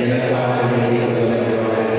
எனக்காக வேண்டிக் கொள்ள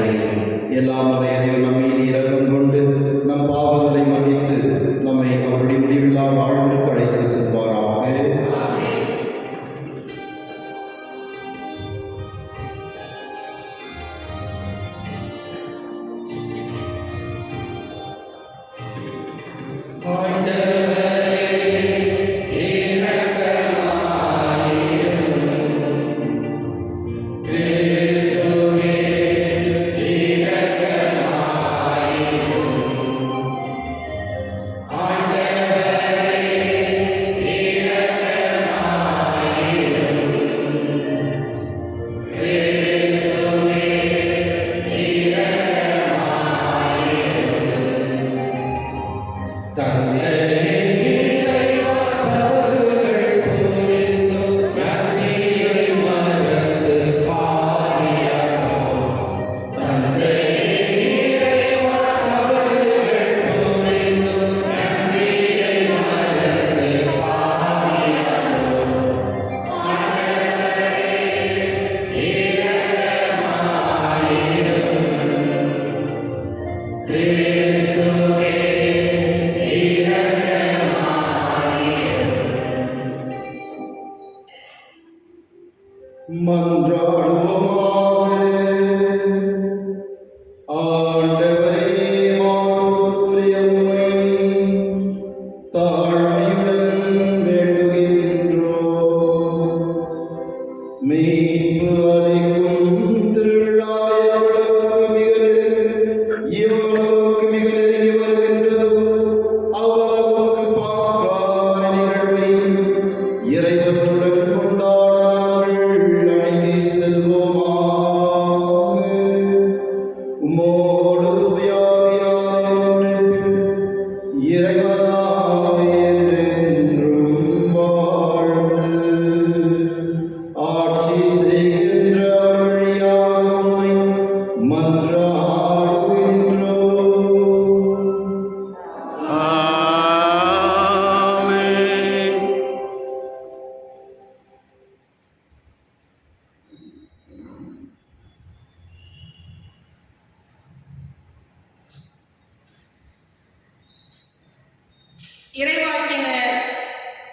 இறைவாக்கினர்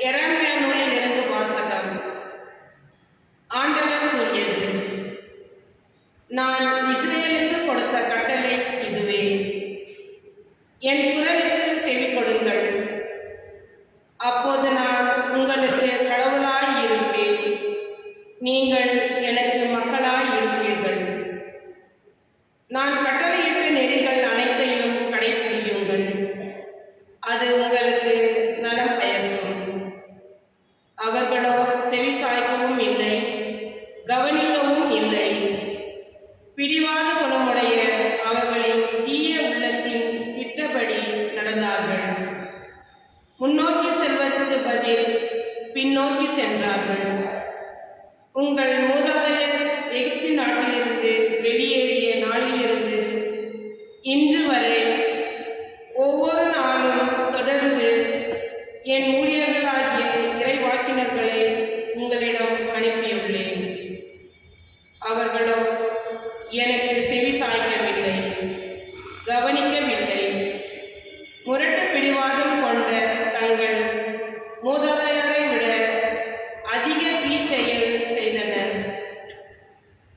எரேமியா நூலிலிருந்து வாசகம். ஆண்டவர் கூறியது: நான் இஸ்ரேலுக்கு கொடுத்த கட்டளை இதுவே, என் குரலுக்கு செவி கொடுங்கள். அப்போது நான் உங்களுக்கு கடவுளாய் இருப்பேன், நீங்கள் எனக்கு மக்களாய் இருப்பீர்கள். நான் கட்டளையிட்ட நெறிகள் அனைத்தையும் கடைபிடியுங்கள், அது உங்களுக்கு நலம் பயக்கும். அவர்களோ செவிசாய்க்கவும் இல்லை, கவனிக்கவும் இல்லை. பிடிவாத குணமுடைய அவர்களின் தீய உள்ளத்தின் திட்டப்படி நடந்தார்கள். முன்னோக்கி செல்வதற்கு பதில் பின்னோக்கி சென்றார்கள். உங்கள் மூதாதையர் எகிப்து நாட்டிலிருந்து வெளியேறிய நாளிலிருந்து இன்று வரை ஒவ்வொரு நாளும் தொடர்ந்து என் ஊழியர்களாகிய இறைவாக்கினர்களை உங்களிடம் அனுப்பியுள்ளேன். அவர்களோ எனக்கு செவி சாய்க்கவில்லை, கவனிக்கவில்லை. முரட்டு பிடிவாதம் கொண்ட தங்கள் மூதாதையரை விட அதிக தீச்செயல் செய்தனர்.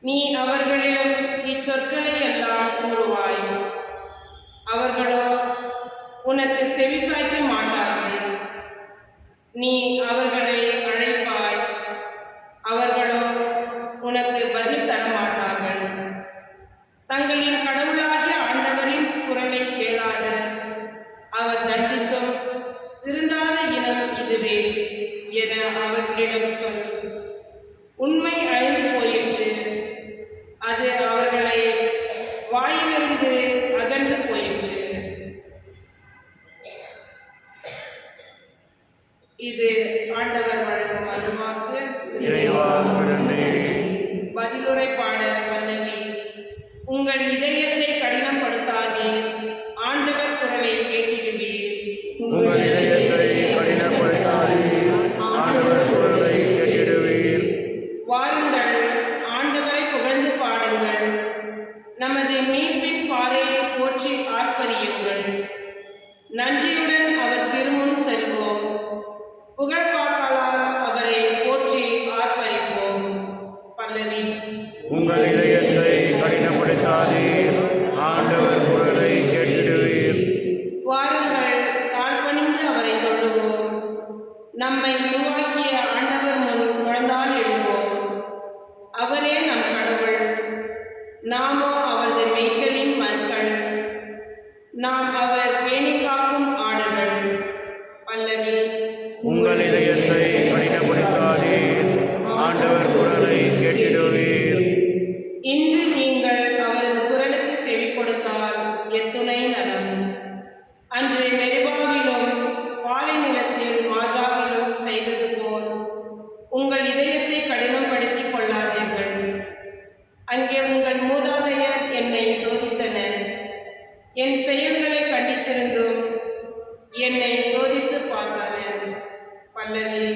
நீ அவர்களிடம் இச்சொற்களை எல்லாம் கூறுவாய், அவர்களோ உனக்கு செவிசாய்க்க மாட்டார்கள். நீ அவர்களை அழைப்பாய், அவர்களோ உனக்கு பதில் தரமாட்டார்கள். தங்களின் கடவுளாகிய ஆண்டவரின் குரலை கேளாத, அவர் தண்டித்தும் திருந்தாத இனம் இதுவே என அவர்களிடம் சொல். உண்மை அழிந்து போயிற்று, அது அவர்களை வாயிலிருந்து அகன்று போயிற்று. இது ஆண்டவர் வழங்கும் அருள்வாக்கு. பதிலுரை பாடல் பல்லவி. உங்கள் இதயத்தை கடினப்படுத்தாதீர், ஆண்டவர் குரலை கேட்டிடுவீர். உங்கள் இதயத்தை கடினப்படுத்தாதீர், ஆண்டவர் குரலை கேட்டிடுவீர். வாருங்கள், ஆண்டவரை புகழ்ந்து பாடுங்கள், நமது மீட்பின் பாறையை போற்றி ஆர்ப்பரியுங்கள். நன்றியுடன் அவர் திருமுன் செல்வோம், புகழ்பாக்களால் அவரை போற்றி ஆர்ப்பரிப்போம். பல்லவி. உங்கள் இதயத்தை கடினப்படுத்தாதீர், ஆண்டவர் குரலை கேட்டிடுவீர். வாருங்கள், தாழ்பணிந்து அவரை தொழுவோம், நம்மை உருவாக்கிய ஆண்டவர் முன் முழந்தாள் இடுவோம். அவரே நம் கடவுள், நாமோ அவரது மேய்ச்சலின் மக்கள், நாம் அவர் பேணி காக்கும் ஆடுகள். பல்லவி. உங்கள் இதயத்தை கடினப்படுத்தாதீர், ஆண்டவர் குரலை கேட்டிடுவீர். இன்று நீங்கள் அவரது குரலுக்கு செவி கொடுத்தால் எத்துணை நலம். அன்று மெரிபாவிலும் பாலை நிலத்தில் மாசாவிலும் செய்தது போல் உங்கள் இதயத்தை கடினப்படுத்திக் கொள்ளாதீர்கள். அங்கே உங்கள் மூதாதையர் என்னை சோதித்தனர், என் செயல்களை கண்டித்திருந்தும் என்னை சோதித்து பார்த்தனர். பல்லவி.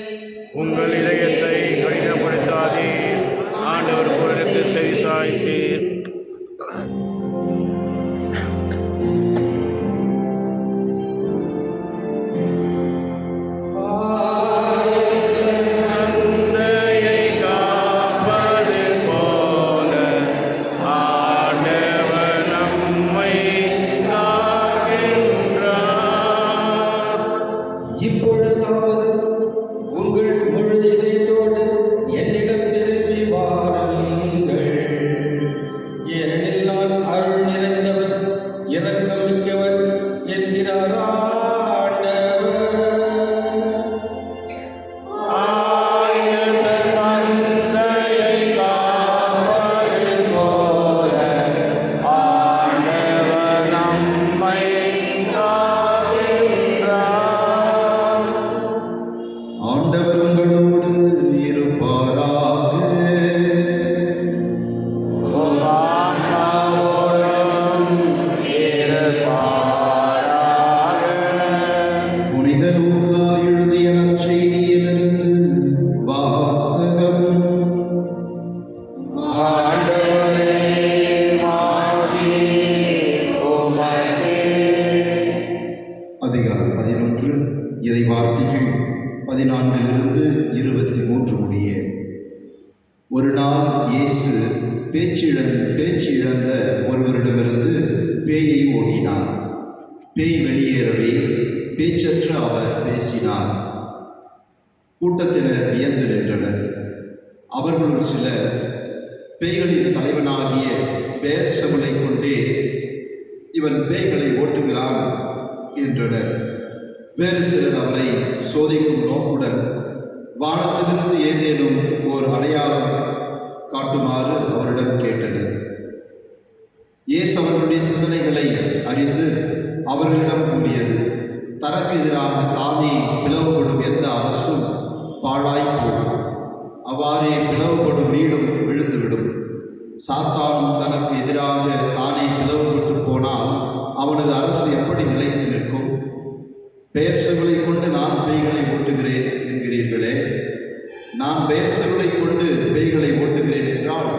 உங்கள் இதயத்தை கடினப்படுத்தாதீர், ஆண்டவர் குரலுக்கு செவிசாய்த்தீர். காப்பதற்காக 4 23 முடிய. ஒரு நாள் இயேசு பேச்சு இழந்த ஒருவரிடமிருந்து பேயை ஓட்டினார். பேய் வெளியேறவே பேச்சற்ற அவர் பேசினார். கூட்டத்தினர் வியந்து நின்றனர். அவர்களுள் சிலர் பேய்களின் தலைவனாகிய பெயல்செபூலை கொண்டே இவன் பேய்களை ஓட்டுகிறான் என்றனர். வேறு சிலர் அவரை சோதிக்கும் நோக்குடன் வானத்திலிருந்து ஏதேனும் ஓர் அடையாளம் காட்டுமாறு அவரிடம் கேட்டனர். இயேசு அவர்களுடைய சிந்தனைகளை அறிந்து அவர்களிடம் கூறியது, தனக்கு எதிராக தானே பிளவுபடும் எந்த அரசும் பாழாய்ப்போம். அவ்வாறே பிளவுபடும் வீடும் விழுந்துவிடும். சாத்தானும் தனக்கு எதிராக தானே பிளவுபட்டு போனால் அவனது அரசு எப்படி நிலைத்து நிற்கும்? பெயர்செபூலை கொண்டு நான் பேய்களை ஓட்டுகிறேன் என்கிறீர்களே. நான் பெயர்செபூலை கொண்டு பேய்களை ஓட்டுகிறேன் என்றால்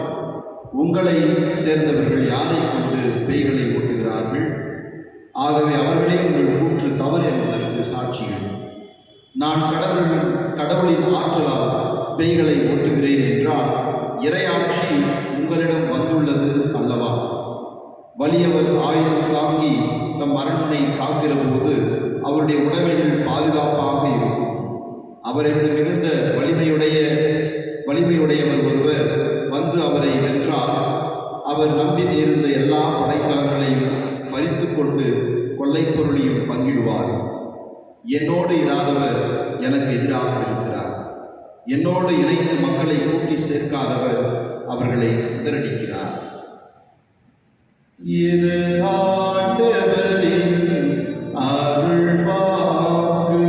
உங்களை சேர்ந்தவர்கள் யாரை கொண்டு பேய்களை ஓட்டுகிறார்கள்? ஆகவே அவர்களே உங்கள் கூற்று தவறு என்பதற்கு சாட்சிகள். நான் கடவுளின் ஆற்றலால் பேய்களை ஓட்டுகிறேன் என்றால் இறையாட்சி உங்களிடம் வந்துள்ளது அல்லவா? வலியவர் ஆயுதம் தாங்கி தம் அரண்மனை காக்கிற போது அவருடைய உடைமைகள் பாதுகாப்பாக இருக்கும். அவரை விட மிகுந்த வலிமையுடையவர் ஒருவர் வந்து அவரை வென்றால் அவர் நம்பி இருந்த எல்லா படைத்தளங்களையும் பறித்து கொண்டு கொள்ளைப் பொருளையும் பங்கிடுவார். என்னோடு இராதவர் எனக்கு எதிராக இருக்கிறார். என்னோடு இணைந்து மக்களை கூட்டி சேர்க்காதவர் அவர்களை சிதறடிக்கிறார். இது ஆண்டவரின் அருள்வாக்கு.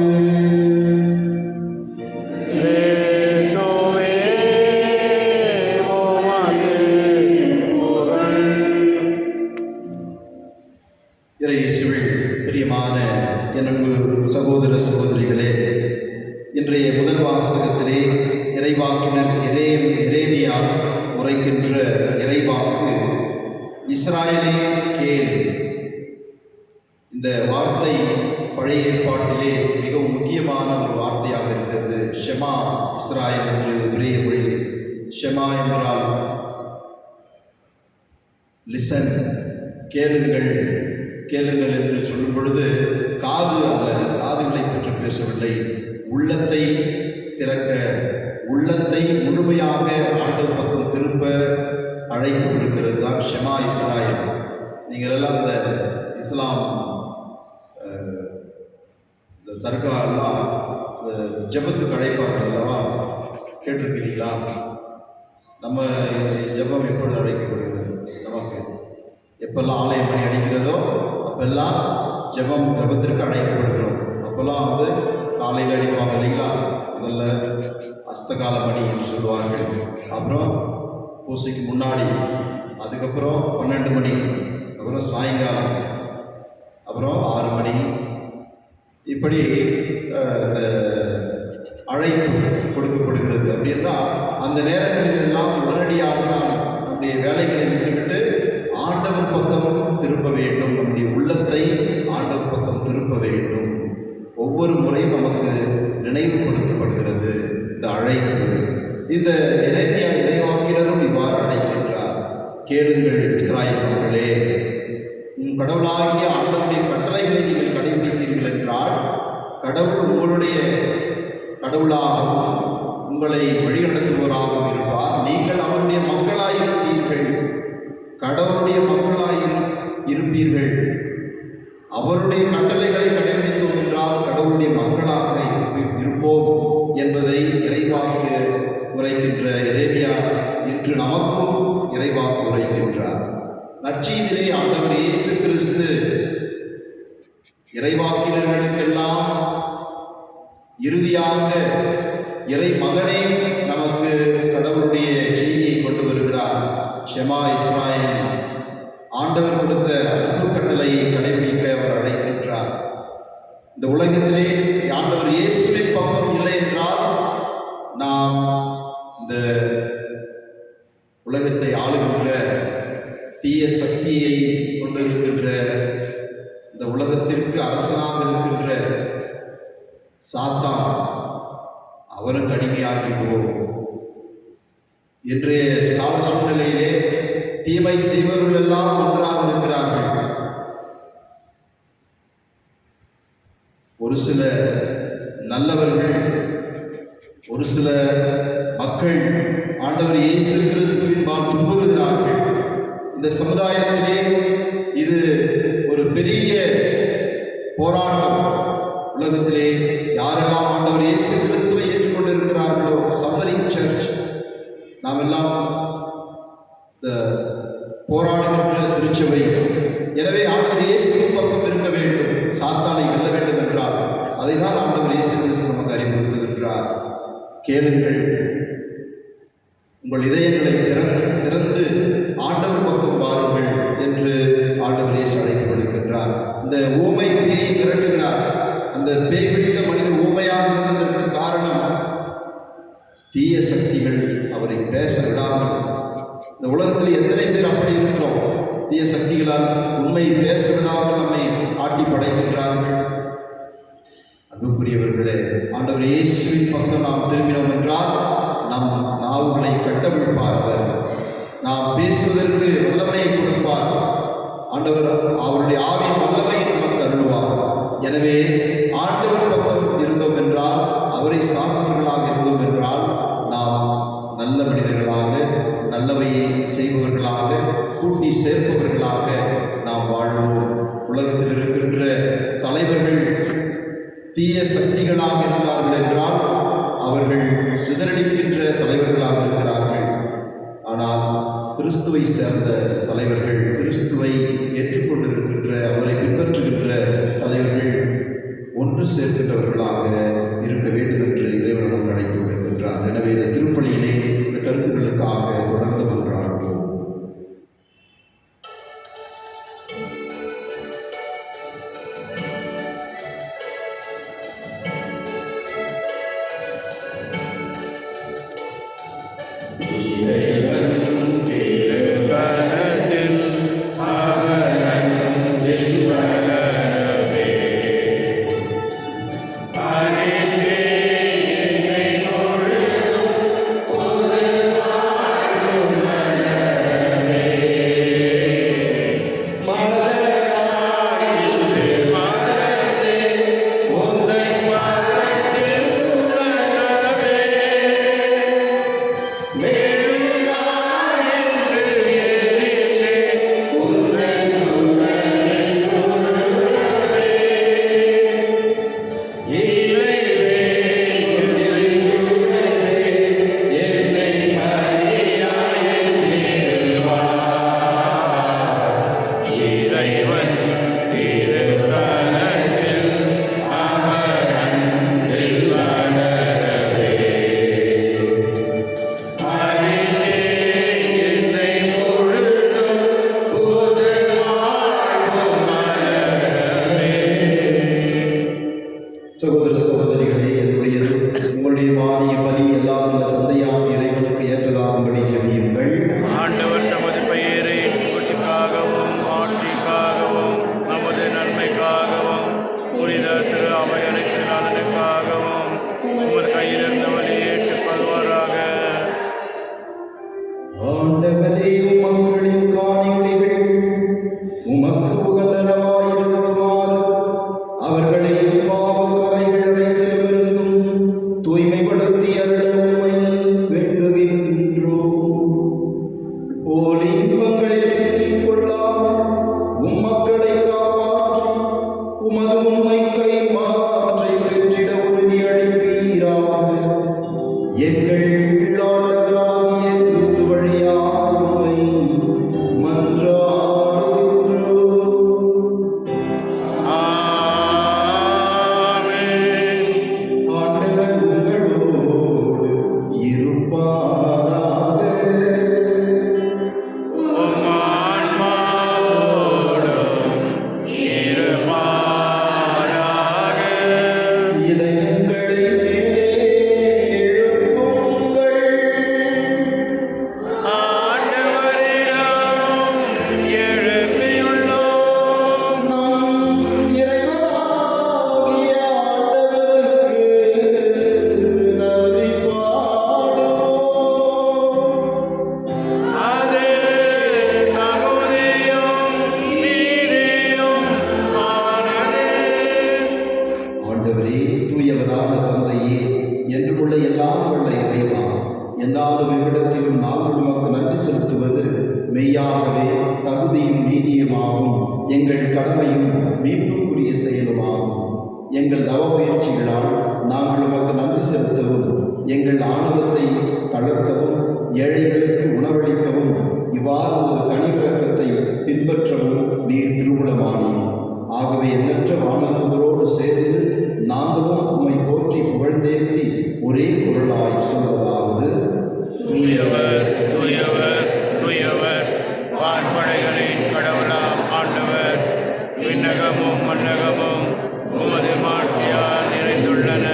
கிறிஸ்துவே உமக்கு புகழ். இறையேசுவில் பிரியமான என் அன்பு சகோதர சகோதரிகளே, இன்றைய முதல் வாசகத்திலே இறைவாக்கினர் எரேமியா உரைக்கின்ற இறைவாக்கு இஸ்ராயலே கேள். இந்த வார்த்தை பழைய ஏற்பாட்டிலே மிகவும் முக்கியமான ஒரு வார்த்தையாக இருக்கிறது. ஷெமா இஸ்ராயல் என்று எபிரேய மொழியில் ஷெமா என்றால் லிசன், கேளுங்கள். கேளுங்கள் என்று சொல்லும் பொழுது காது அல்ல, காதுகளை பற்றி பேசவில்லை. உள்ளத்தை திறக்க, உள்ளத்தை முழுமையாக ஆண்டவர் பக்கம் திரும்ப அழைப்பு விடுக்கிறது தான் ஷெமா இஸ்ராயல். நீங்கள் எல்லாம் இந்த இஸ்லாம் இந்த தர்கா எல்லாம் இந்த ஜபத்துக்கு அழைப்பார்கள் அல்லவா, கேட்டிருக்கிறீங்களா? நம்ம ஜபம் எப்பொழுது அழைக்கப்படுகிறது? நமக்கு எப்பெல்லாம் ஆலய மணி அடிக்கிறதோ அப்பெல்லாம் ஜபத்திற்கு அழைக்கப்படுகிறோம். அப்போல்லாம் வந்து காலையில் அடிப்பாங்க இல்லைங்களா? முதல்ல அஸ்தகால மணி என்று சொல்லுவார்கள். அப்புறம் பூசைக்கு முன்னாடி, அதுக்கப்புறம் 12 மணி, அப்புறம் சாயங்காலம், அப்புறம் 6 மணி. இப்படி இந்த அழைப்பு கொடுக்கப்படுகிறது. அப்படின்னா அந்த நேரங்களில் எல்லாம் உடனடியாக நாம் நம்முடைய வேலைகளை விட்டுவிட்டு ஆண்டவர் பக்கம் திரும்ப வேண்டும். நம்முடைய உள்ளத்தை ஆண்டவர் பக்கம் திரும்ப வேண்டும். ஒவ்வொரு முறையும் நமக்கு நினைவுபடுத்தப்படுகிறது இந்த அழைப்பு. இந்த எரேமியா இறைவாக்கினரும் இவ்வாறு அழைக்கின்றார். கேளுங்கள் இஸ்ராயல் மக்களே, உன் கடவுளாகிய ஆண்டவருடைய கட்டளைகளை நீங்கள் கடைபிடித்தீர்கள் என்றால் கடவுள் உங்களுடைய கடவுளாகவும் உங்களை வழிநடத்துவோராகவும் இருப்பார். நீங்கள் அவருடைய மக்களாயிருப்பீர்கள். கடவுளுடைய மக்களாயிருப்பீர்கள். அவருடைய கட்டளைகளை கடைபிடித்தோம் என்றால் கடவுளுடைய மக்களாக இருப்போம் என்பதை இறைவாக்கு உரைக்கின்ற எரேமியா இன்று நமக்கும் இறைவாக்கு உரைக்கின்றார். நற்செய்தியிலே ஆண்டவர் இயேசு கிறிஸ்து இறைவாக்கினர்களுக்கெல்லாம் இறுதியாக இறை மகனே நமக்கு கடவுளுடைய செய்தியை கொண்டு வருகிறார். ஷெமா இஸ்ராயல், ஆண்டவர் கொடுத்த அன்பு கட்டளையை கடைபிடிக்க அவர் அழைக்கின்றார். இந்த உலகத்திலே ஆண்டவர் இயேசுவின் பக்கம் இல்லை என்றால் நாம் இந்த உலகத்தை ஆளுகின்ற தீய சக்தியை கொண்டிருக்கின்ற, இந்த உலகத்திற்கு அரசனாக இருக்கின்ற சாத்தான், அவருக்கு அடிமையாகிவிடுவோம். இன்றைய கால சூழ்நிலையிலே தீமை செய்பவர்கள் எல்லாம் ஒன்றாக இருக்கிறார்கள். ஒரு சில நல்லவர்கள், ஒரு சில மக்கள் ஆண்டவர் இயேசு கிறிஸ்துவின் பால் துன்புறுகிறார்கள். இந்த சமுதாயத்திலே இது ஒரு பெரிய போராட்டம். உலகத்திலே யாரெல்லாம் ஆண்டவர் இயேசு கிறிஸ்துவை ஏற்றுக்கொண்டிருக்கிறார்களோ, சஃபரிங் சர்ச், நாம் எல்லாம் இந்த போராடுகின்ற திருச்சபை. எனவே ஆண்டவர் இயேசுவின் பக்கம் இருக்க வேண்டும், சாத்தானை வெல்ல வேண்டும் என்றால் அதை தான் ஆண்டவர் இயேசு கிறிஸ்து நமக்கு அறிவுறுத்துகின்றார். கேளுங்கள், உங்கள் இதயங்களை திறந்து ஆண்டவர் பக்கம் வாருங்கள் என்று ஆண்டவர் இயேசு அழைக்கப்படுகின்றார். இந்த ஊமை பேயை விரட்டுகிறார். அந்த பேய் பிடித்த மனிதர் ஊமையாக இருந்ததற்கு காரணம் தீய சக்திகள் அவரை பேச விடாமல். இந்த உலகத்தில் எத்தனை பேர் அப்படி இருக்கிறோம்? தீய சக்திகளால் உண்மையை பேச விடாமல் நம்மை ஆட்டி படைக்கின்றார்கள். அன்புக்குரியவர்களே, ஆண்டவர் இயேசுவின் பக்கம் நாம் திரும்பினோம் என்றால் நம் நாவுகளை கட்டவிழ்ப்பார். அவர் நாம் பேசுவதற்கு வல்லமையை கொடுப்பார். ஆண்டவர் அவருடைய ஆவியின் வல்லமை நமக்கு அருள்வார். எனவே ஆண்டவர் பக்கம் இருந்தோம் என்றால், அவரை சார்ந்தவர்களாக இருந்தோம் என்றால், நாம் நல்ல மனிதர்களாக, நல்லவையை செய்பவர்களாக, கூட்டி சேர்ப்பவர்களாக நாம் வாழ்வோம். உலகத்தில் இருக்கின்ற தலைவர்கள் தீய சக்திகளாக இருந்தார்கள் என்றால் அவர்கள் சிதறடிக்கின்ற தலைவர்களாக இருக்கிறார்கள். ஆனால் கிறிஸ்துவை சேர்ந்த தலைவர்கள், கிறிஸ்துவை ஏற்றுக்கொண்டிருக்கின்ற, அவரை பின்பற்றுகின்ற தலைவர்கள் ஒன்று சேர்க்கின்றவர்களாக இருக்க வேண்டும் என்று இறைவன் நமக்கு அழைத்து விடுகின்றார். எனவே இந்த திருப்பலியிலே இந்த கருத்துக்களுக்காக தொடர்ந்து கொண்டாடுவோம். சகோதர சகோதரிகளே, என்னுடையதும் உங்களுடைய வாணிய பலி எல்லாம் இந்த தந்தையாம் இறைவனுக்கு ஏற்றதாகும்படி ஜெபியுங்கள். ஆண்டவர் நமது பெயரை புகழ்ச்சிக்காகவும் ஆட்சிக்காகவும் நமது நன்மைக்காகவும் புனித திரு அவை அனைத்து நலனுக்காகவும் உமது கையிலிருந்து வழி ஏற்றுக்கொள்வாராக. ஆண்டவரே, மக்களின் காணிக்கைகள் உமக்கு உகந்தனவாயிருக்குமாறு அவர்களை பாவக்கரைகள் அனைத்திலுமிருந்தும் தூய்மைப்படுத்தி அருள உம்மை வேண்டுகின்றோம். போலி இன்பங்களில் சிக்கிக் கொள்ளாமல் உம்மக்களை காப்பாற்றி உமது உண்மைக்கை மாற்றை பெற்றிட உறுதியளிப்பீராக. எங்கள் ஆண்டவராகிய கிறிஸ்து வழியாக உம்மை மன்றாடுகின்றோம். ஆமென். ஆண்டவர் உங்களோடு இருப்பாராக. உம் ஆன்மாவோடும் இருப்பாராக. இதயங்களை மேலே எழுப்புங்கள். வல்ல இறைவா, என்னாலும் இவ்விடத்திலும் நாங்கள் உமக்கு நன்றி செலுத்துவது மெய்யாகவே தகுதியும் நீதியுமாகும், எங்கள் கடமையும் மீட்புக்குரிய செயலுமாகும். எங்கள் தவ முயற்சிகளால் நாங்கள் உமக்கு நன்றி செலுத்தவும், எங்கள் ஆணவத்தை தளர்த்தவும், ஏழைகளுக்கு உணவளிக்கவும், இவ்வாறு உமது கனிவிரக்கத்தை பின்பற்றவும் நீர் திருவுளமானீர். ஆகவே எண்ணற்ற வானதூதரோடு சேர்ந்து நாங்களும் உம்மை போற்றி புகழ்ந்தேத்தி ஒரே குரலாய் சொல்வதாவது: தூயவர் தூயவர் தூயவர், வான்படைகளின் கடவுளாம் ஆண்டவர், விண்ணகமும் மண்ணகமும் உமது மாட்சியால் நிறைந்துள்ளன.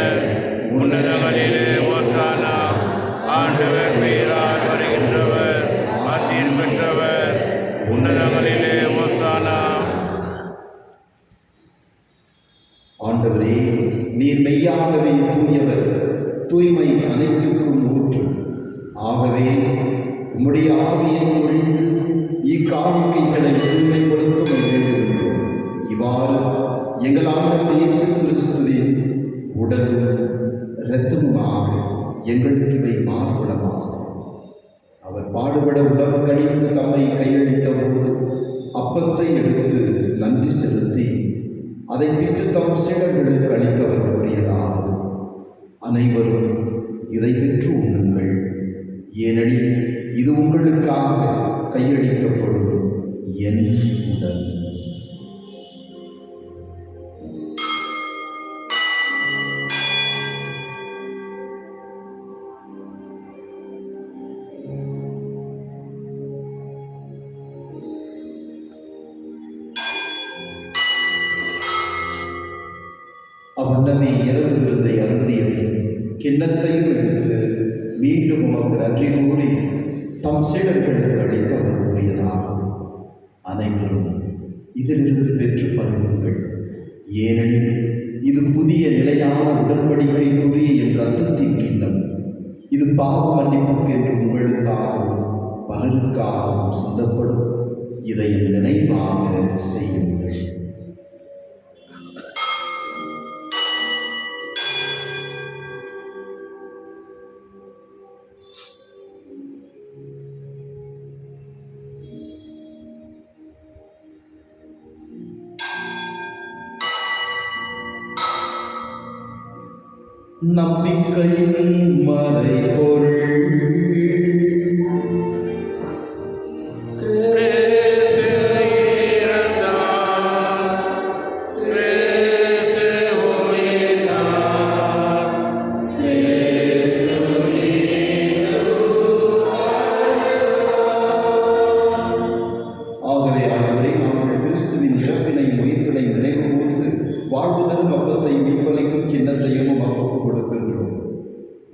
உன்னதங்களிலே ஓசானா. ஆண்டவர் பெயரால் வருகின்றவர் ஆசீர் பெற்றவர். உன்னதங்களிலே ஓசானா. ஆண்டவரே, நீர் மெய்யாகவே தூயவர், தூய்மை அனைத்துக்கும் ஊற்று. ஆகவே உம்முடைய ஆவியை பொழிந்து இக்காணிக்கைகளை தூய்மைப்படுத்த வேண்டுகின்றோம். இவ்வாறு எங்கள் ஆண்டவர் இயேசு கிறிஸ்துவின் உடலும் இரத்தமுமாக எங்களுக்கு இவை மார்பலமாக. அவர் பாடுபட உடல் கணித்து தம்மை கையளித்த போது அப்பத்தை எடுத்து நன்றி செலுத்தி அதை விட்டு தம் சீடர்களுக்கு அளித்தவர் கூறியதாவது: அனைவரும் இதை பெற்று உண்ணுங்கள், ஏனெனில் இது உங்களுக்காக கையளிக்கப்படும் என் உடல். அவ்வண்ணமே இரவு விருந்தை அருந்தியபின் கிண்ணத்தையும் எடுத்து மீண்டும் உமக்கு நன்றி கூறி தம் சீடர்களுக்கு அளித்து அவர் கூறியதாவது: அனைவரும் இதிலிருந்து பெற்று பருகுங்கள், ஏனெனில் இது புதிய நிலையான உடன்படிக்கைக்குரிய என் இரத்தத்தின் கிண்ணம். இது பாவ மன்னிப்புக்கென்று உங்களுக்காகவும் பலருக்காகவும் சிந்தப்படும். இதை என் நினைவாக செய்யுங்கள். நம்பிக்கையின் மறைபொருள் ஆகவே ஆண்டவரை நாங்கள் கிறிஸ்துவின் இறப்பினையும் உயிர்ப்பினையும் நினைவு கூர்ந்து வாழ்வு தரும் அப்பத்தை மீட்பளிக்கும் கிண்ணத்தையும் உமக்கு கொடுக்கின்றோம்.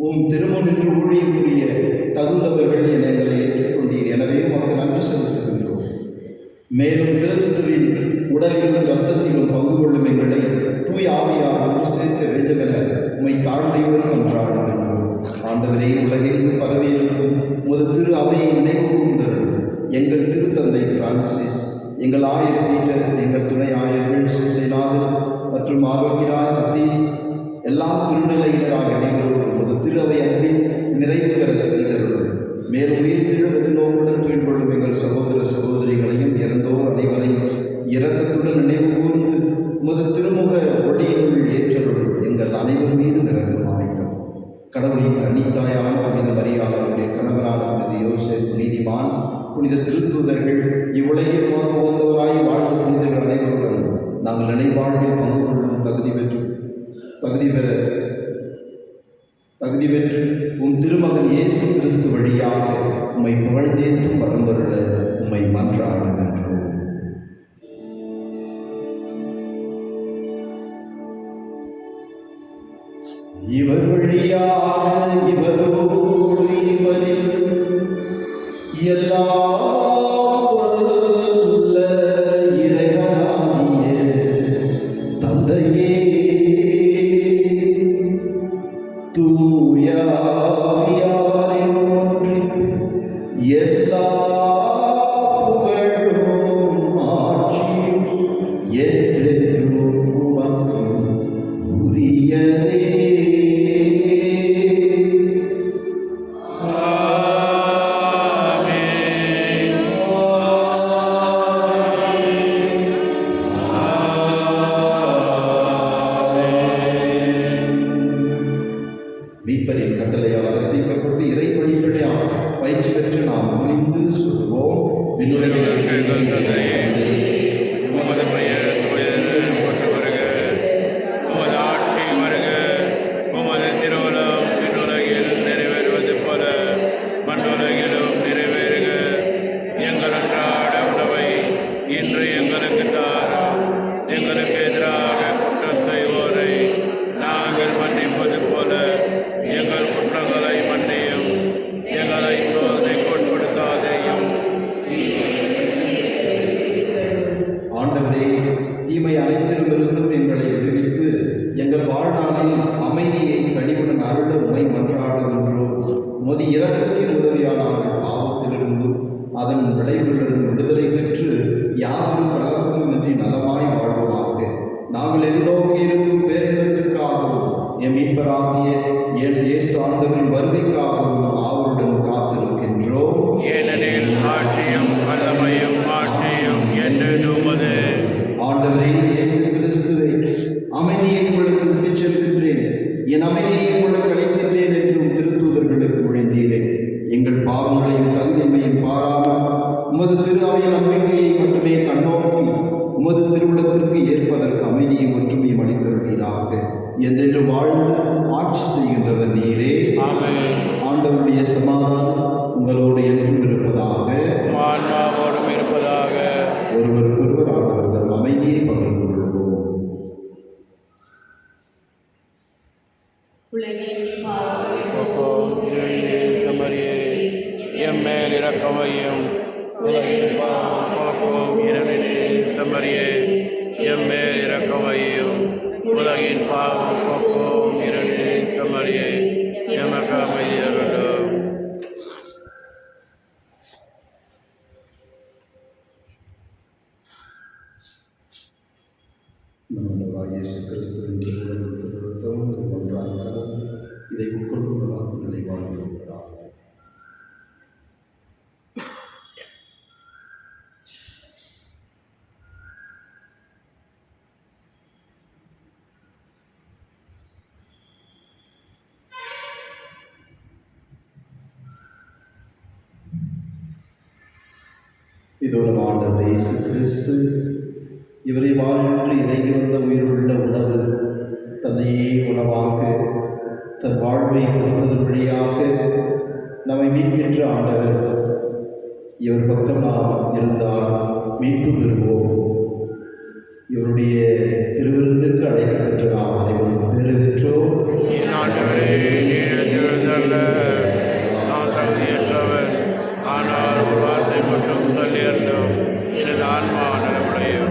உம் திருமுனின்று ஊழியம் புரிய தகுந்தவர்கள் என எங்களை ஏற்றுக்கொண்டீர். எனவே உமக்கு நன்றி செலுத்துகின்றோம். மேலும் கிறிஸ்துவின் உடலிலும் இரத்தத்திலும் பங்கு கொள்ளும் எங்களை தூய் ஆவியார் ஒன்று சேர்க்க வேண்டுமென உம்மை தாழ்மையுடன் மன்றாடுகின்றோம். ஆண்டவரே, உலகெங்கும் பரவியிருக்கும் உமது திரு அவையை நினைவு கூர்ந்தருளும். எங்கள் திருத்தந்தை பிரான்சிஸ், எங்கள் ஆயர் பீட்டர், எங்கள் துணை ஆயர்கள் சூசைநாதன் மற்றும் ஆரோக்கியராய் சதீஷ், எல்லா திருநிலையினராக அனைவரும் உமது திரு அவை அன்பில் நிறைவு பெற செய்தருளும். மேலும் உயிர்த்தெழும் எதிர்நோக்குடன் துயில் கொள்ளும் எங்கள் சகோதர சகோதரிகளையும் இறந்தோர் அனைவரையும் இரக்கத்துடன் நினைவு கூர்ந்து உமது திருமுக ஒளியினுள் ஏற்றருளும். எங்கள் அனைவர் மீதும் இரக்கமாயிரும். கடவுளின் கன்னித்தாயான புனித மரியாளுடைய கணவரான புனித யோசேப்பு நீதிமான், புனித திருத்தூதர்கள், இவ்வுலகில் உமக்கு உகந்தவராய் வாழ்ந்த புனிதர்கள் அனைவருடன் நாங்கள் நினைவாழ்வில் பங்கு கொள்ளும் தகுதி பெற்று உம் திருமகன் இயேசு கிறிஸ்து வழியாக உம்மை புகழ்ந்தேத்தும் வரம்பருள உம்மை மன்றாடுகின்றோம். இவர் வழியாக இவரோடு இவரில் எல்லாம் வல்ல இறைவனாகிய தந்தையே, தூய ஆவியாரின் ஒன்றில் எல்லா புகழும் ஆட்சியும் என்றென்றும் உமக்கு உரியதே. எம்மேல் இரக்கமையும் உலகின் பாவம் போக்கும் இறைவனே எம்மேல் இரக்கமையும் உலகின் பாவம் போக்கும் இறைவனே எமக்கு அமைதி அருளும். நம்முடைய இயேசு கிறிஸ்துவின் திருவுருவம் இது ஒன்றாக கடந்து இதை உட்கொள்ளும் வாக்குகளை வாழ்ந்திருப்பதாக. இதோ நம் ஆண்டவர் இயேசு கிறிஸ்து இவரை வாழ்நின்று இறங்கி வந்த உயிருள்ள உணவு தன்னையே உணவாக தன் வாழ்வை கொடுப்பதன் வழியாக நம்மை மீட்கின்ற ஆண்டவர். இவர் பக்கம் நாம் இருந்தால் மீட்பு பெறுவோம். இவருடைய திருவிருந்துக்கு அழைக்கப்பெற்ற நாம் அனைவரும் பெறுகின்றோம். நான் தகுதியற்றவர், ஆனால் ஒரு வார்த்தை மட்டும் சொல்லியிருந்தோம், எனது ஆன்மா நலமுடையும்.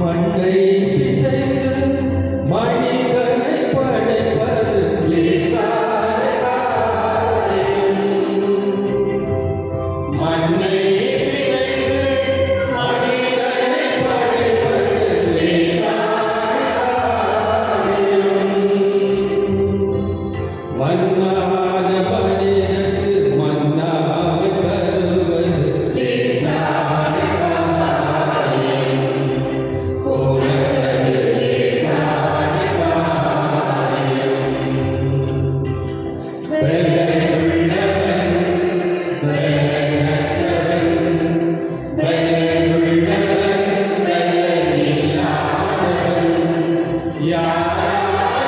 மண்ணை பிசைந்து மனிதனை படைப்பது லேசான காரியம். மண்ணை பிசைந்து மனிதனை படைப்பது லேசான காரியம். மன்னாத மனிதனுக்கு மன்னாவை தருவது லேசான காரியம்.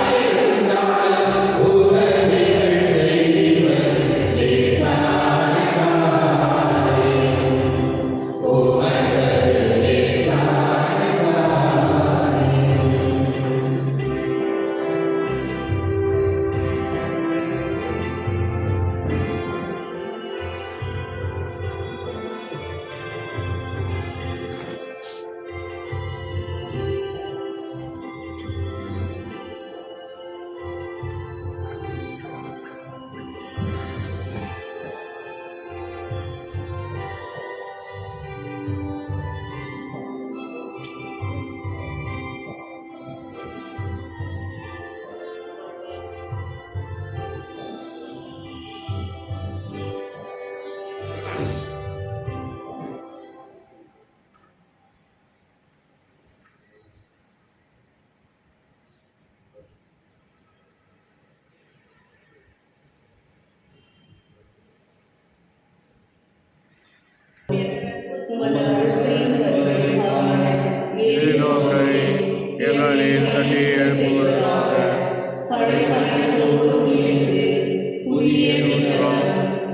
யாராயிருந்தாலும் நோக்கை எங்களில் கட்டி எழுப்புவதாக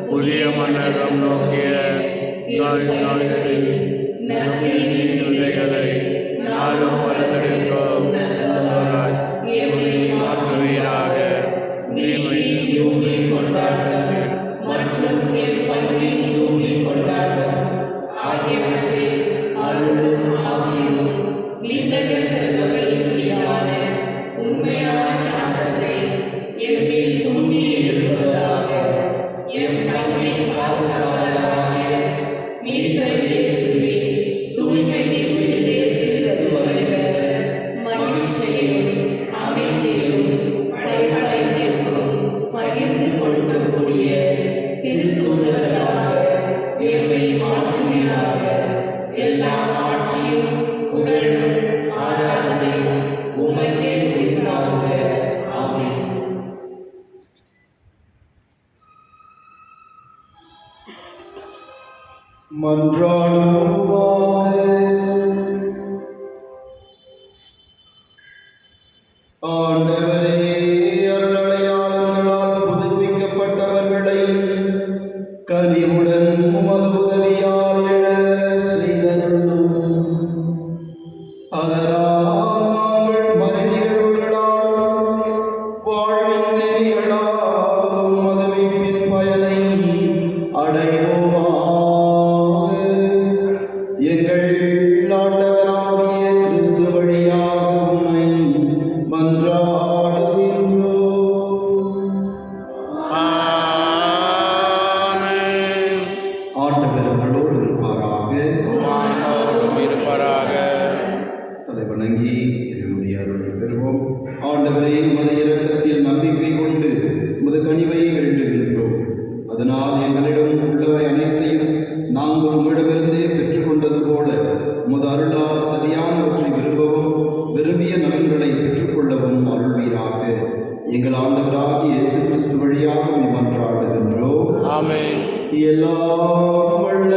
புதிய மன்னகம் நோக்கிய நாளில் நற்செய்தி விதைகளை நாளும் வளர்த்தெடுக்கும் மாற்றுவீராக மற்றும் கொண்டாட்டம் ஆகியவற்றை அருளும் ஆசியும் விண்ணக செல்வங்களின் மீதான உண்மையான நாட்டத்தை எம்மில் தூண்டி எழுப்பதாக எம் பங்கின் பாதுகாவலராகிய மீட்பர் இயேசுவின் தூய்மை மிகு இதயத்தில் வருகிற மகிழ்ச்சியும் அமைதியும் படைப்படைக்கும் பகிர்ந்து கொடுக்கக்கூடிய திருத்தூதர்களாக எம்மை மாற்றுவீராக. எல்லா ஆட்சியும் புகழும் ஆராதனையும் உமக்கே உரித்தாக. ஆமென். மன்றாடுவோமாக. ஆண்டவரே, அருளடையாளங்களால் புதுப்பிக்கப்பட்டவர்களை கனிவுடன் உமது உதவியால் எழ செய்தருளும். அதனால் நாங்கள் மறைநிகழ்வுகளாலும் வாழ்வின் நெறிகளாலும் உமது மீட்பின் பயனை அடைவோமாக. எங்கள் ஆண்டவராகிய கிறிஸ்து வழியாக உம்மை மன்றாடுகின்றோம். ஆமென். ஆண்டவர் உங்களோடு இருப்பாராக. இருப்பாராக. தலைவணங்கி இறைவனுடைய அருளை பெறுவோம். ஆண்டவரே, உமது இரக்கத்தில் நம்பிக்கை கொண்டு உமது கனிவை வேண்டுகின்றோம். அதனால் எங்களிடம் உள்ளவை அனைத்தையும் நாங்கள் உம்மிடமிருந்தே பெற்றுக்கொண்டது போல உமது அருளால் சரியானவற்றை விரும்பவும் விரும்பிய நலன்களை பெற்றுக்கொள்ளவும் அருள்வீராக. எங்கள் ஆண்டவராகிய இயேசு கிறிஸ்து வழியாக மன்றாடுகின்றோம். ஆமென். எல்லாம் வல்ல